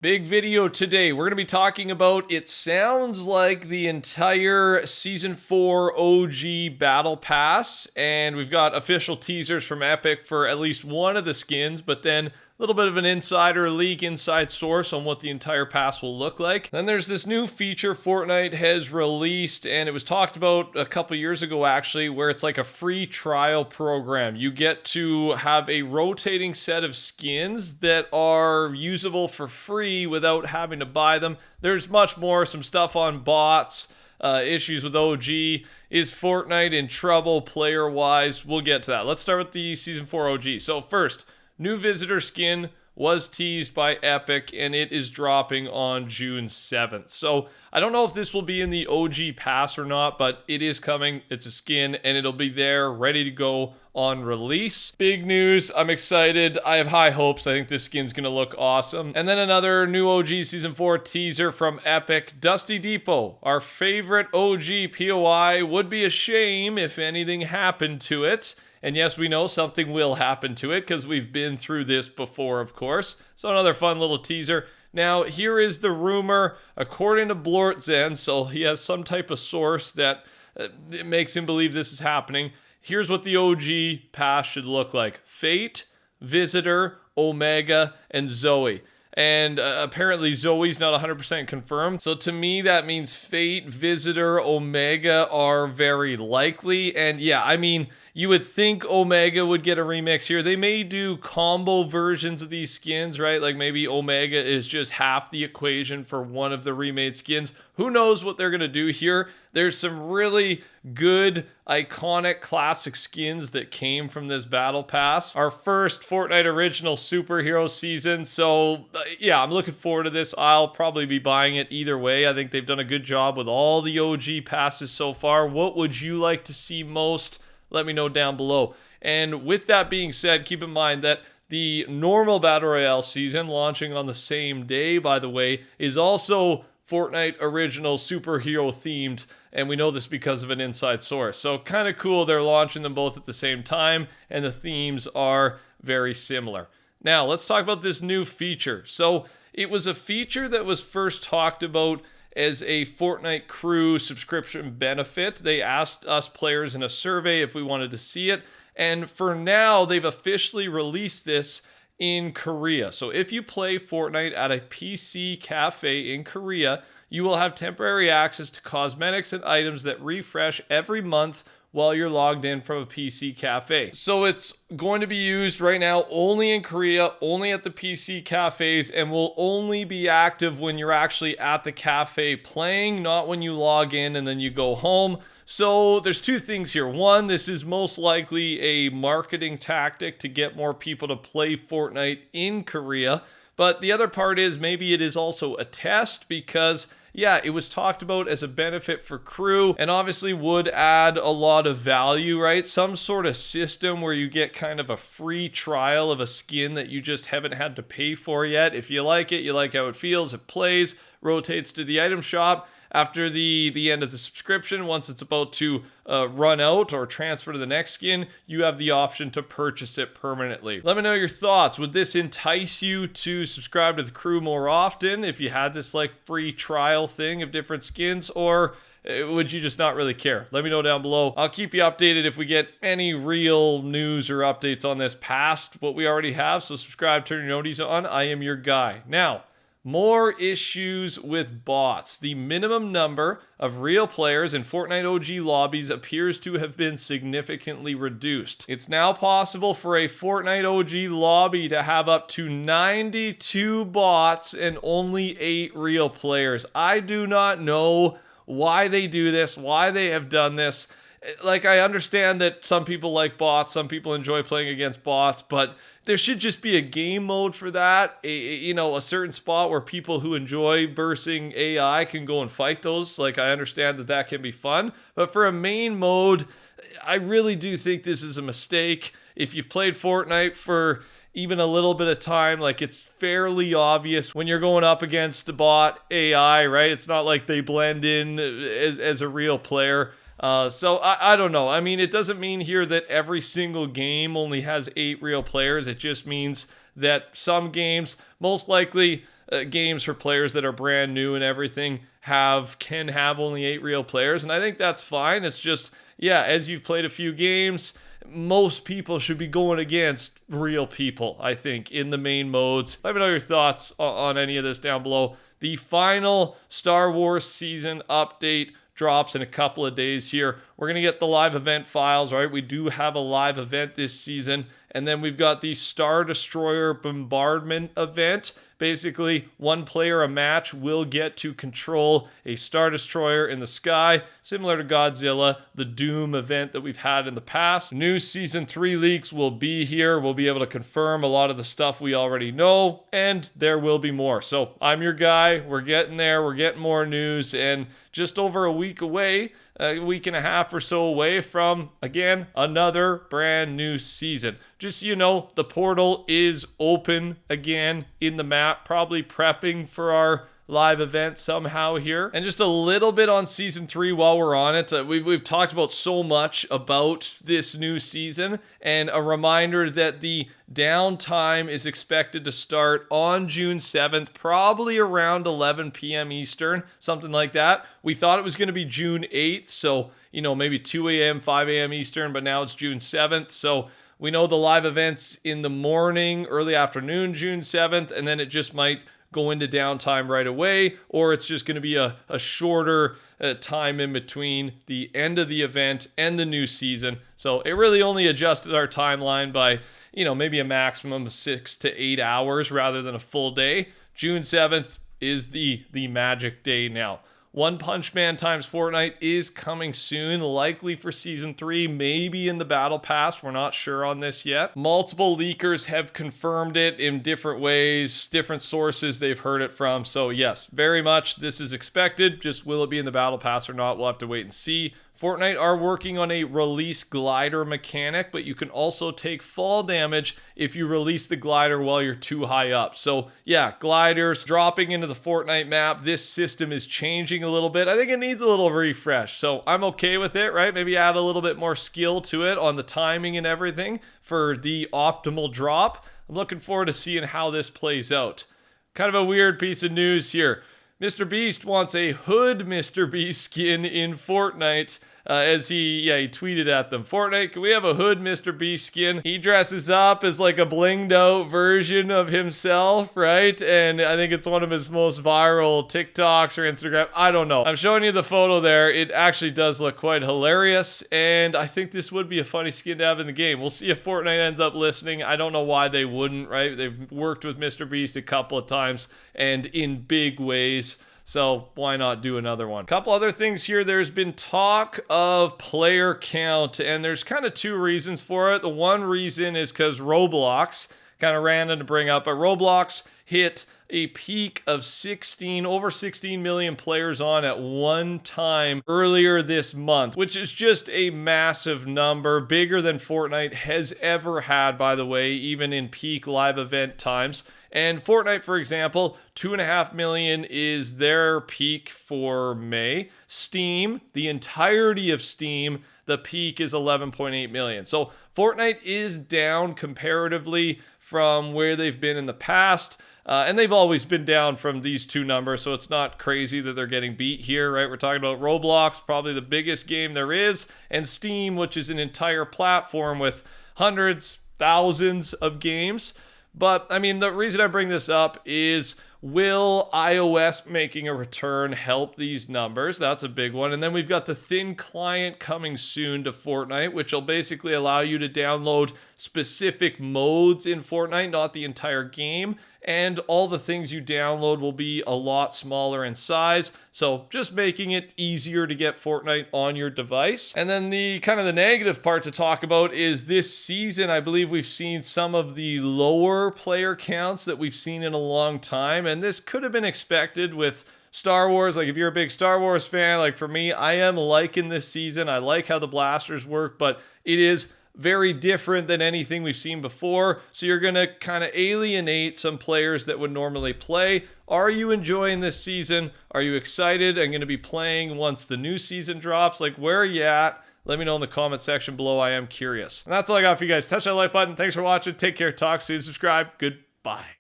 Big video today. We're going to be talking about, it sounds like, the entire Season 4 OG Battle Pass. And we've got official teasers from Epic for at least one of the skins, but then a little bit of an insider leak, inside source on what the entire pass will look like. Then there's this new feature Fortnite has released, and it was talked about a couple years ago actually, where it's like a free trial program. You get to have a rotating set of skins that are usable for free without having to buy them. There's much more, some stuff on bots, issues with OG. Is Fortnite in trouble player-wise? We'll get to that. Let's start with the Season 4 OG. So first, new visitor skin was teased by Epic, and it is dropping on June 7th. So I don't know if this will be in the OG pass or not, but it is coming. It's a skin, and it'll be there, ready to go on release. Big news. I'm excited. I have high hopes. I think this skin's going to look awesome. And then another new OG Season 4 teaser from Epic. Dusty Depot, our favorite OG POI. Would be a shame if anything happened to it. And yes, we know something will happen to it because we've been through this before, of course. So another fun little teaser. Now, here is the rumor, according to Blortzen, so he has some type of source that it makes him believe this is happening. Here's what the OG pass should look like. Fate, Visitor, Omega, and Zoe. And apparently Zoe's not 100% confirmed. So to me, that means Fate, Visitor, Omega are very likely. And yeah, I mean, you would think Omega would get a remix here. They may do combo versions of these skins, right? Like maybe Omega is just half the equation for one of the remade skins. Who knows what they're going to do here? There's some really good, iconic, classic skins that came from this battle pass. Our first Fortnite original superhero season. So yeah, I'm looking forward to this. I'll probably be buying it either way. I think they've done a good job with all the OG passes so far. What would you like to see most? Let me know down below. And with that being said, keep in mind that the normal Battle Royale season, launching on the same day, by the way, is also Fortnite original superhero themed, and we know this because of an inside source. So kind of cool they're launching them both at the same time, and the themes are very similar. Now, let's talk about this new feature. So it was a feature that was first talked about as a Fortnite crew subscription benefit. They asked us players in a survey if we wanted to see it, and for now, they've officially released this in Korea. So if you play Fortnite at a PC cafe in Korea, you will have temporary access to cosmetics and items that refresh every month while you're logged in from a PC cafe. So it's going to be used right now only in Korea, only at the PC cafes, and will only be active when you're actually at the cafe playing, not when you log in and then you go home. So there's two things here. One, this is most likely a marketing tactic to get more people to play Fortnite in Korea. But the other part is maybe it is also a test because yeah, it was talked about as a benefit for crew and obviously would add a lot of value, right? Some sort of system where you get kind of a free trial of a skin that you just haven't had to pay for yet. If you like it, you like how it feels, it plays, rotates to the item shop. After the end of the subscription, once it's about to run out or transfer to the next skin, you have the option to purchase it permanently. Let me know your thoughts. Would this entice you to subscribe to the crew more often if you had this like free trial thing of different skins, or would you just not really care? Let me know down below. I'll keep you updated if we get any real news or updates on this past what we already have. So subscribe, turn your noties on. I am your guy. Now, more issues with bots. The minimum number of real players in Fortnite OG lobbies appears to have been significantly reduced. It's now possible for a Fortnite OG lobby to have up to 92 bots and only 8 real players. I do not know why they do this, why they have done this. Like, I understand that some people like bots, some people enjoy playing against bots, but there should just be a game mode for that. A certain spot where people who enjoy versing AI can go and fight those. Like, I understand that that can be fun, but for a main mode, I really do think this is a mistake. If you've played Fortnite for even a little bit of time, like, it's fairly obvious when you're going up against a bot AI, right? It's not like they blend in as a real player. So I don't know. I mean, it doesn't mean here that every single game only has 8 real players. It just means that some games, most likely games for players that are brand new and everything can have only 8 real players, and I think that's fine. It's just, yeah, as you've played a few games, most people should be going against real people, I think, in the main modes. Let me know your thoughts on any of this down below. The final Star Wars season update drops in a couple of days here. We're going to get the live event files, right? We do have a live event this season. And then we've got the Star Destroyer Bombardment event. Basically, one player a match will get to control a Star Destroyer in the sky, similar to Godzilla, the Doom event that we've had in the past. New Season 3 leaks will be here. We'll be able to confirm a lot of the stuff we already know, and there will be more. So I'm your guy. We're getting there. We're getting more news, and just over a week away, a week and a half or so away from, again, another brand new season. Just so you know, the portal is open again in the map, probably prepping for our live event somehow here. And just a little bit on Season 3 while we're on it. We've talked about so much about this new season, and a reminder that the downtime is expected to start on June 7th, probably around 11 p.m. Eastern, something like that. We thought it was going to be June 8th, so, you know, maybe 2 a.m., 5 a.m. Eastern, but now it's June 7th, so we know the live event's in the morning, early afternoon, June 7th, and then it just might go into downtime right away, or it's just going to be a shorter time in between the end of the event and the new season. So it really only adjusted our timeline by, you know, maybe a maximum of 6 to 8 hours rather than a full day. June 7th is the magic day now. One Punch Man times Fortnite is coming soon, likely for Season 3, maybe in the Battle Pass. We're not sure on this yet. Multiple leakers have confirmed it in different ways, different sources they've heard it from. So yes, very much this is expected. Just will it be in the Battle Pass or not? We'll have to wait and see. Fortnite are working on a release glider mechanic, but you can also take fall damage if you release the glider while you're too high up. So yeah, gliders dropping into the Fortnite map. This system is changing a little bit. I think it needs a little refresh, so I'm okay with it, right? Maybe add a little bit more skill to it on the timing and everything for the optimal drop. I'm looking forward to seeing how this plays out. Kind of a weird piece of news here. Mr. Beast wants a hood Mr. Beast skin in Fortnite. As he tweeted at them, Fortnite, can we have a hood Mr. Beast skin? He dresses up as like a blinged out version of himself, right? And I think it's one of his most viral TikToks or Instagram. I don't know. I'm showing you the photo there. It actually does look quite hilarious, and I think this would be a funny skin to have in the game. We'll see if Fortnite ends up listening. I don't know why they wouldn't, right? They've worked with Mr. Beast a couple of times and in big ways. So why not do another one? Couple other things here. There's been talk of player count, and there's kind of two reasons for it. The one reason is because Roblox, kind of random to bring up, but Roblox hit a peak of over 16 million players on at one time earlier this month, which is just a massive number, bigger than Fortnite has ever had, by the way, even in peak live event times. And Fortnite, for example, 2.5 million is their peak for May. Steam, the entirety of Steam, the peak is 11.8 million. So Fortnite is down comparatively from where they've been in the past. And they've always been down from these two numbers, so it's not crazy that they're getting beat here, right? We're talking about Roblox, probably the biggest game there is, and Steam, which is an entire platform with hundreds, thousands of games. But, I mean, the reason I bring this up is, will iOS making a return help these numbers? That's a big one. And then we've got the thin client coming soon to Fortnite, which will basically allow you to download specific modes in Fortnite, not the entire game. And all the things you download will be a lot smaller in size. So just making it easier to get Fortnite on your device. And then the kind of the negative part to talk about is this season, I believe we've seen some of the lower player counts that we've seen in a long time. And this could have been expected with Star Wars. Like if you're a big Star Wars fan, like for me, I am liking this season. I like how the blasters work, but it is very different than anything we've seen before. So you're going to kind of alienate some players that would normally play. Are you enjoying this season? Are you excited and going to be playing once the new season drops? Like, where are you at? Let me know in the comment section below. I am curious. And that's all I got for you guys. Touch that like button. Thanks for watching. Take care. Talk soon. Subscribe. Goodbye.